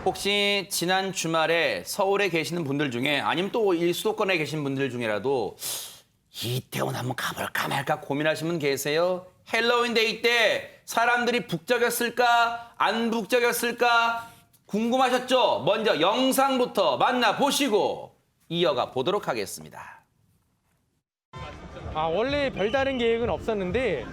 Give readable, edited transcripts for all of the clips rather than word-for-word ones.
혹시 지난 주말에 서울에 계시는 분들 중에 아니면 또 이 수도권에 계신 분들 중에라도 이태원 한번 가볼까 말까 고민하시는 분 계세요? 헬로윈데이 때 사람들이 북적였을까 안 북적였을까 궁금하셨죠? 먼저 영상부터 만나보시고 이어가 보도록 하겠습니다. 원래 별다른 계획은 없었는데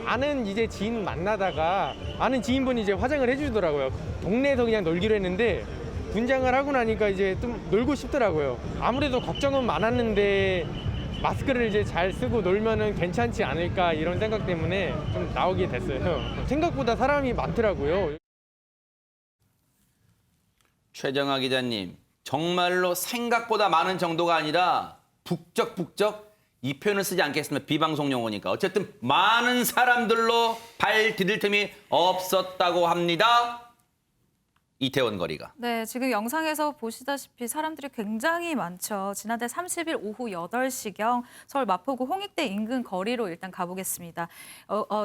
아는 이제 지인 만나다가 아는 지인분이 이제 화장을 해주더라고요. 동네에서 그냥 놀기로 했는데 분장을 하고 나니까 이제 좀 놀고 싶더라고요. 아무래도 걱정은 많았는데 마스크를 이제 잘 쓰고 놀면은 괜찮지 않을까 이런 생각 때문에 좀 나오게 됐어요. 생각보다 사람이 많더라고요. 최정아 기자님, 정말로 생각보다 많은 정도가 아니라 북적북적 이 표현을 쓰지 않겠습니다. 비방송 용어니까. 어쨌든 많은 사람들로 발 디딜 틈이 없었다고 합니다. 이태원 거리가. 네, 지금 영상에서 보시다시피 사람들이 굉장히 많죠. 지난달 30일 오후 8시경 서울 마포구 홍익대 인근 거리로 일단 가보겠습니다.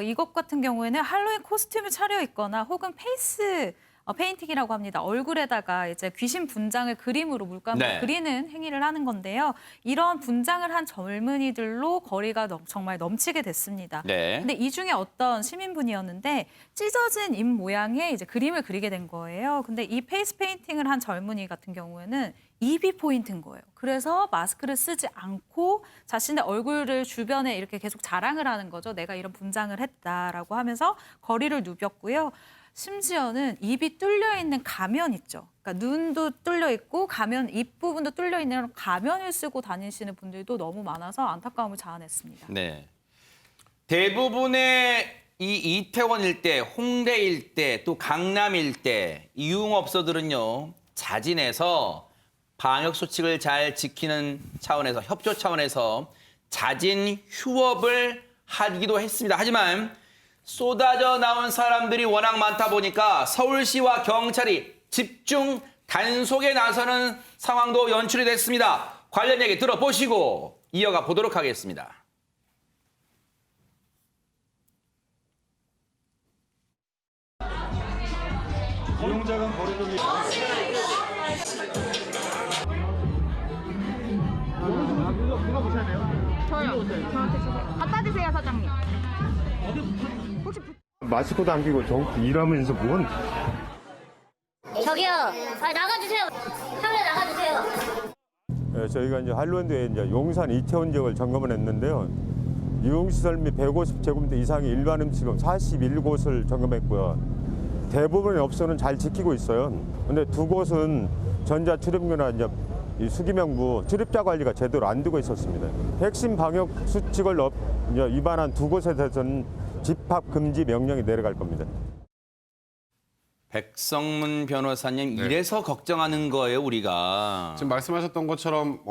이곳 같은 경우에는 할로윈 코스튬을 차려입거나 혹은 페이스 페인팅이라고 합니다. 얼굴에다가 이제 귀신 분장을 그림으로 물감으로 네. 그리는 행위를 하는 건데요. 이런 분장을 한 젊은이들로 거리가 정말 넘치게 됐습니다. 네. 근데 이 중에 어떤 시민분이었는데 찢어진 입 모양의 이제 그림을 그리게 된 거예요. 근데 이 페이스 페인팅을 한 젊은이 같은 경우에는 입이 포인트인 거예요. 그래서 마스크를 쓰지 않고 자신의 얼굴을 주변에 이렇게 계속 자랑을 하는 거죠. 내가 이런 분장을 했다라고 하면서 거리를 누볐고요. 심지어는 입이 뚫려 있는 가면 있죠. 그러니까 눈도 뚫려 있고 가면 입 부분도 뚫려 있는 가면을 쓰고 다니시는 분들도 너무 많아서 안타까움을 자아냈습니다. 네. 대부분의 이 이태원 일대, 홍대 일대, 또 강남 일대 이 유흥업소들은요. 자진해서 방역 수칙을 잘 지키는 차원에서 협조 차원에서 자진 휴업을 하기도 했습니다. 하지만 쏟아져 나온 사람들이 워낙 많다 보니까 서울시와 경찰이 집중 단속에 나서는 상황도 연출이 됐습니다. 관련 얘기 들어보시고 이어가 보도록 하겠습니다. 이용자간 거리두기. 누가 보셔야 돼요? 저요. 저한테 주세요. 갖다 주세요, 사장님. 혹시 마스크도 안 끼고 일하면서 뭔? 저기요. 나가주세요. 카메라 나가주세요. 예, 저희가 이제 할로윈데이에 이제 용산 이태원 지역을 점검을 했는데요. 유흥시설 및 150제곱미터 이상의 일반 음식점 41곳을 점검했고요. 대부분의 업소는 잘 지키고 있어요. 근데 두 곳은 전자 출입구나 이제 이 수기명부 출입자 관리가 제대로 안 되고 있었습니다. 핵심 방역 수칙을 이제 위반한 두 곳에 대해서는 집합 금지 명령이 내려갈 겁니다. 백성문 변호사님, 네. 이래서 걱정하는 거예요, 우리가. 지금 말씀하셨던 것처럼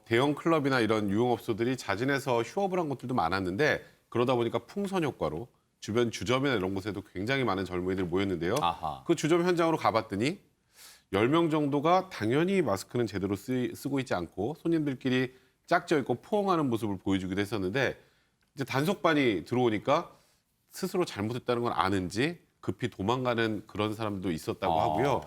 대형 클럽이나 이런 유흥업소들이 자진해서 휴업을 한 곳들도 많았는데 그러다 보니까 풍선 효과로 주변 주점이나 이런 곳에도 굉장히 많은 젊은이들이 모였는데요. 아하. 그 주점 현장으로 가봤더니 10명 정도가 당연히 마스크는 제대로 쓰고 있지 않고 손님들끼리 짝져 있고 포옹하는 모습을 보여주기도 했었는데 이제 단속반이 들어오니까 스스로 잘못했다는 걸 아는지 급히 도망가는 그런 사람도 있었다고 하고요.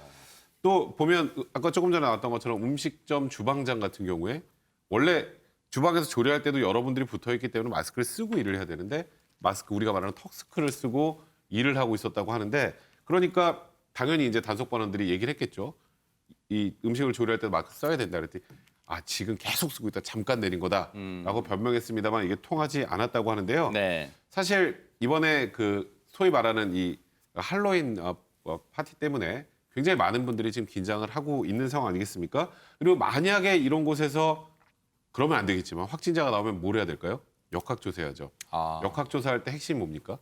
또 보면 아까 조금 전에 나왔던 것처럼 음식점 주방장 같은 경우에 원래 주방에서 조리할 때도 여러분들이 붙어있기 때문에 마스크를 쓰고 일을 해야 되는데 마스크 우리가 말하는 턱스크를 쓰고 일을 하고 있었다고 하는데 그러니까 당연히 이제 단속반원들이 얘기를 했겠죠. 이 음식을 조리할 때 마스크 써야 된다 그랬더니 지금 계속 쓰고 있다. 잠깐 내린 거다라고 변명했습니다만 이게 통하지 않았다고 하는데요. 네. 사실 이번에 그 소위 말하는 이 할로윈 파티 때문에 굉장히 많은 분들이 지금 긴장을 하고 있는 상황 아니겠습니까? 그리고 만약에 이런 곳에서 그러면 안 되겠지만 확진자가 나오면 뭘 해야 될까요? 역학조사해야죠. 역학조사할 때 핵심이 뭡니까?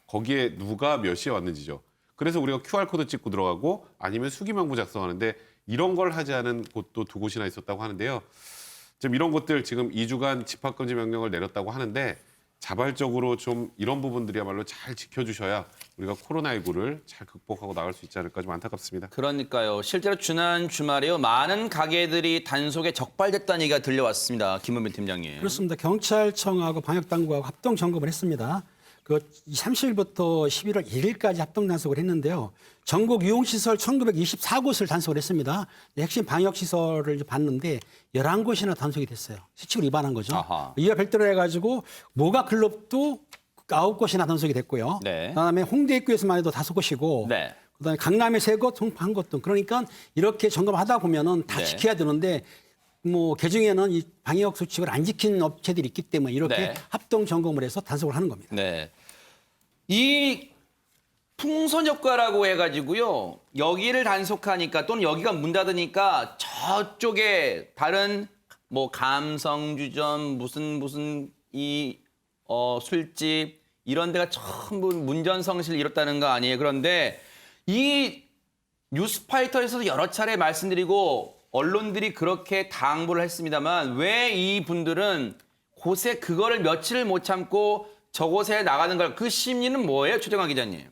거기에 누가 몇 시에 왔는지죠. 그래서 우리가 QR코드 찍고 들어가고 아니면 수기명부 작성하는데 이런 걸 하지 않은 곳도 두 곳이나 있었다고 하는데요. 지금 이런 곳들 지금 2주간 집합금지 명령을 내렸다고 하는데 자발적으로 좀 이런 부분들이야말로 잘 지켜주셔야 우리가 코로나19를 잘 극복하고 나갈 수 있지 않을까 좀 안타깝습니다. 그러니까요. 실제로 지난 주말에요. 많은 가게들이 단속에 적발됐다는 얘기가 들려왔습니다. 김은빈 팀장님. 그렇습니다. 경찰청하고 방역당국하고 합동 점검을 했습니다. 그 30일부터 11월 1일까지 합동 단속을 했는데요. 전국 유흥시설 1924곳을 단속을 했습니다. 핵심 방역시설을 이제 봤는데 11곳이나 단속이 됐어요. 수칙을 위반한 거죠. 아하. 이와 별도로 해가지고 모가 클럽도 9곳이나 단속이 됐고요. 네. 그다음에 홍대 입구에서만 해도 5곳이고 네. 그다음에 강남에 3곳, 송파 1곳 등. 그러니까 이렇게 점검하다 보면은 다 네. 지켜야 되는데 뭐 개중에는 이 방역 수칙을 안 지킨 업체들이 있기 때문에 이렇게 네. 합동 점검을 해서 단속을 하는 겁니다. 네. 이 풍선 효과라고 해가지고요. 여기를 단속하니까 또는 여기가 문 닫으니까 저쪽에 다른 뭐 감성주점 무슨 이 술집 이런 데가 전부 문전성시를 이뤘다는 거 아니에요. 그런데 이 뉴스파이터에서도 여러 차례 말씀드리고 언론들이 그렇게 당부를 했습니다만 왜 이 분들은 곳에 그거를 며칠을 못 참고 저곳에 나가는 걸 그 심리는 뭐예요, 최정화 기자님?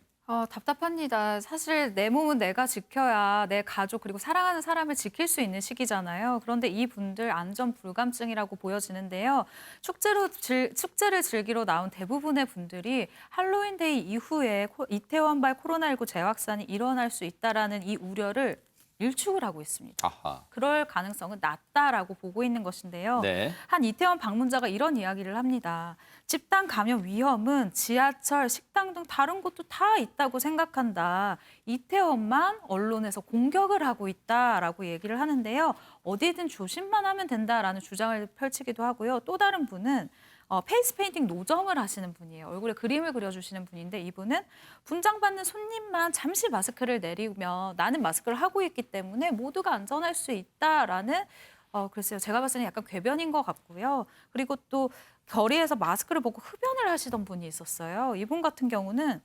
답답합니다. 사실 내 몸은 내가 지켜야 내 가족 그리고 사랑하는 사람을 지킬 수 있는 시기잖아요. 그런데 이분들 안전 불감증이라고 보여지는데요. 축제를 즐기러 나온 대부분의 분들이 할로윈데이 이후에 이태원발 코로나19 재확산이 일어날 수 있다라는 이 우려를 일축을 하고 있습니다. 아하. 그럴 가능성은 낮다라고 보고 있는 것인데요. 네. 한 이태원 방문자가 이런 이야기를 합니다. 집단 감염 위험은 지하철, 식당 등 다른 곳도 다 있다고 생각한다. 이태원만 언론에서 공격을 하고 있다라고 얘기를 하는데요. 어디든 조심만 하면 된다라는 주장을 펼치기도 하고요. 또 다른 분은 페이스 페인팅 노점을 하시는 분이에요. 얼굴에 그림을 그려주시는 분인데 이분은 분장받는 손님만 잠시 마스크를 내리며 나는 마스크를 하고 있기 때문에 모두가 안전할 수 있다라는 글쎄요. 제가 봤을 때는 약간 궤변인 것 같고요. 그리고 또 거리에서 마스크를 벗고 흡연을 하시던 분이 있었어요. 이분 같은 경우는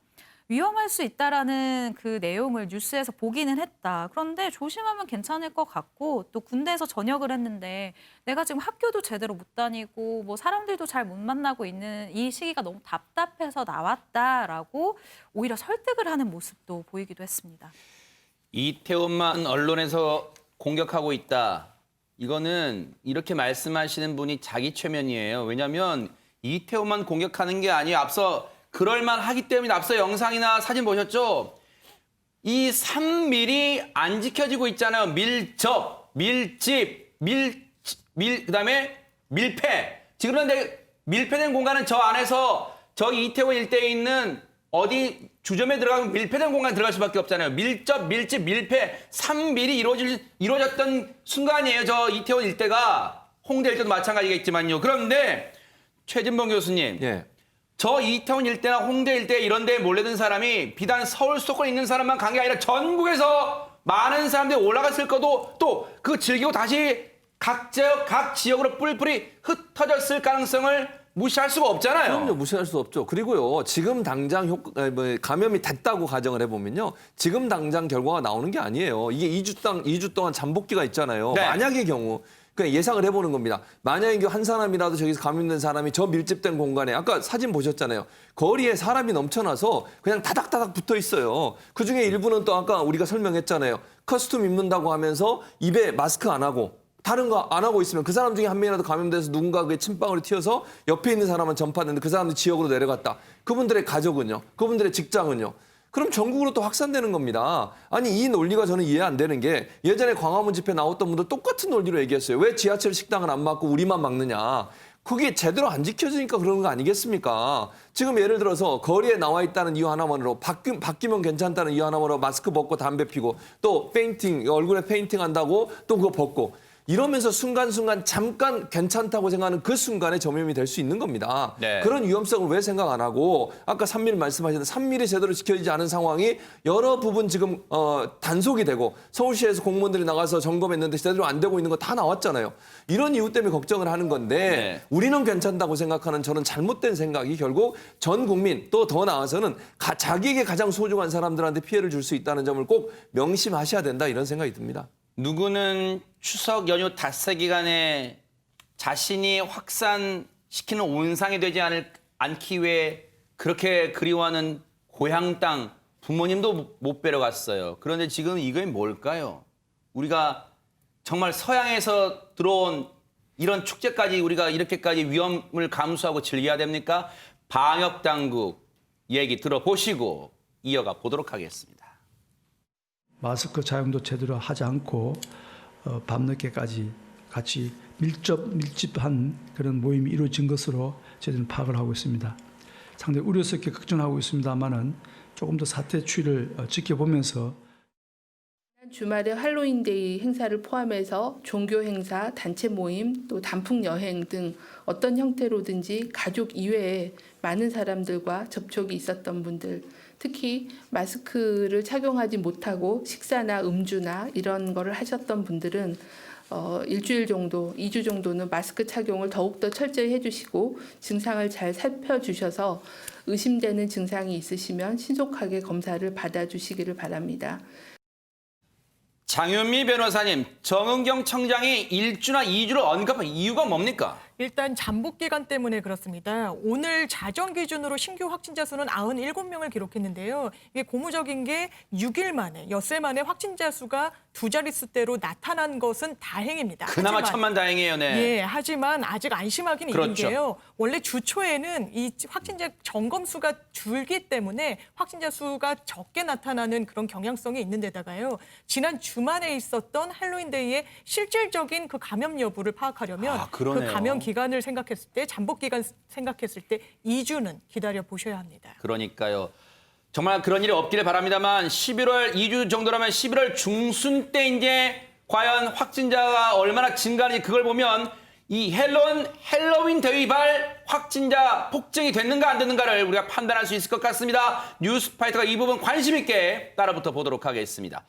위험할 수 있다라는 그 내용을 뉴스에서 보기는 했다. 그런데 조심하면 괜찮을 것 같고 또 군대에서 전역을 했는데 내가 지금 학교도 제대로 못 다니고 뭐 사람들도 잘 못 만나고 있는 이 시기가 너무 답답해서 나왔다라고 오히려 설득을 하는 모습도 보이기도 했습니다. 이태원만 언론에서 공격하고 있다. 이거는 이렇게 말씀하시는 분이 자기 최면이에요. 왜냐하면 이태원만 공격하는 게 아니에요. 앞서 그럴만 하기 때문에 앞서 영상이나 사진 보셨죠? 이 3밀이 안 지켜지고 있잖아요. 밀접, 밀집, 그다음에 밀폐. 지금 그런데 밀폐된 공간은 저 안에서 저기 이태원 일대에 있는 어디 주점에 들어가면 밀폐된 공간에 들어갈 수밖에 없잖아요. 밀접, 밀집, 밀폐, 3밀이 이루어졌던 순간이에요. 저 이태원 일대가. 홍대 일대도 마찬가지겠지만요. 그런데 최진봉 교수님. 예. 저 이태원 일대나 홍대 일대 이런 데에 몰려든 사람이 비단 서울 수도권에 있는 사람만 간 게 아니라 전국에서 많은 사람들이 올라갔을 거도 또 그 즐기고 다시 각 지역으로 뿔뿔이 흩어졌을 가능성을 무시할 수가 없잖아요. 그럼요, 무시할 수 없죠. 그리고요, 지금 당장 감염이 됐다고 가정을 해보면요, 지금 당장 결과가 나오는 게 아니에요. 이게 2주 동안 잠복기가 있잖아요. 네. 만약의 경우. 그냥 예상을 해보는 겁니다. 만약에 한 사람이라도 저기서 감염된 사람이 저 밀집된 공간에 아까 사진 보셨잖아요. 거리에 사람이 넘쳐나서 그냥 다닥다닥 붙어 있어요. 그중에 일부는 또 아까 우리가 설명했잖아요. 커스튬 입는다고 하면서 입에 마스크 안 하고 다른 거 안 하고 있으면 그 사람 중에 한 명이라도 감염돼서 누군가 그 침방울이 튀어서 옆에 있는 사람은 전파됐는데 그 사람도 지역으로 내려갔다. 그분들의 가족은요? 그분들의 직장은요? 그럼 전국으로 또 확산되는 겁니다. 아니 이 논리가 저는 이해 안 되는 게 예전에 광화문 집회 나왔던 분들 똑같은 논리로 얘기했어요. 왜 지하철 식당을 안 막고 우리만 막느냐. 그게 제대로 안 지켜지니까 그런 거 아니겠습니까? 지금 예를 들어서 거리에 나와 있다는 이유 하나만으로 바뀌면 괜찮다는 이유 하나만으로 마스크 벗고 담배 피고 또 페인팅, 얼굴에 페인팅 한다고 또 그거 벗고 이러면서 순간순간 잠깐 괜찮다고 생각하는 그 순간에 점염이 될 수 있는 겁니다. 네. 그런 위험성을 왜 생각 안 하고 아까 3밀 말씀하셨는데 3밀이 제대로 지켜지지 않은 상황이 여러 부분 지금 단속이 되고 서울시에서 공무원들이 나가서 점검했는데 제대로 안 되고 있는 거 다 나왔잖아요. 이런 이유 때문에 걱정을 하는 건데 네. 우리는 괜찮다고 생각하는 저는 잘못된 생각이 결국 전 국민 또 더 나아서는 자기에게 가장 소중한 사람들한테 피해를 줄 수 있다는 점을 꼭 명심하셔야 된다 이런 생각이 듭니다. 누구는 추석 연휴 닷새 기간에 자신이 확산시키는 온상이 되지 않기 위해 그렇게 그리워하는 고향 땅 부모님도 못 뵈러 갔어요. 그런데 지금 이게 뭘까요? 우리가 정말 서양에서 들어온 이런 축제까지 우리가 이렇게까지 위험을 감수하고 즐겨야 됩니까? 방역 당국, 얘기 들어보시고 이어가 보도록 하겠습니다. 마스크 사용도 제대로 하지 않고 밤늦게까지 같이 밀집한 그런 모임이 이루어진 것으로 저희들은 파악을 하고 있습니다. 상당히 우려스럽게 걱정하고 있습니다만은 조금 더 사태 추이를 지켜보면서 주말에 할로윈데이 행사를 포함해서 종교 행사, 단체 모임, 또 단풍 여행 등 어떤 형태로든지 가족 이외에 많은 사람들과 접촉이 있었던 분들, 특히 마스크를 착용하지 못하고 식사나 음주나 이런 거를 하셨던 분들은 일주일 정도, 2주 정도는 마스크 착용을 더욱더 철저히 해주시고 증상을 잘 살펴주셔서 의심되는 증상이 있으시면 신속하게 검사를 받아주시기를 바랍니다. 장윤미 변호사님, 정은경 청장이 1주나 2주를 언급한 이유가 뭡니까? 일단 잠복 기간 때문에 그렇습니다. 오늘 자정 기준으로 신규 확진자 수는 97명을 기록했는데요. 이게 고무적인 게 6일 만에, 엿새 만에 확진자 수가 두 자릿수대로 나타난 것은 다행입니다. 그나마 하지만, 천만다행이에요. 네. 예, 하지만 아직 안심하긴 그렇죠. 이른데요. 원래 주 초에는 이 확진자 점검 수가 줄기 때문에 확진자 수가 적게 나타나는 그런 경향성이 있는 데다가요. 지난 주말에 있었던 할로윈데이의 실질적인 그 감염 여부를 파악하려면 그 그러네요. 감염 기간을 생각했을 때, 잠복 기간 생각했을 때 2주는 기다려 보셔야 합니다. 그러니까요. 정말 그런 일이 없기를 바랍니다만 11월 2주 정도라면 11월 중순 때 이제 과연 확진자가 얼마나 증가하는지 그걸 보면 이 헬로윈 대위발 확진자 폭증이 됐는가 안 됐는가를 우리가 판단할 수 있을 것 같습니다. 뉴스파이터가 이 부분 관심 있게 따라붙어 보도록 하겠습니다.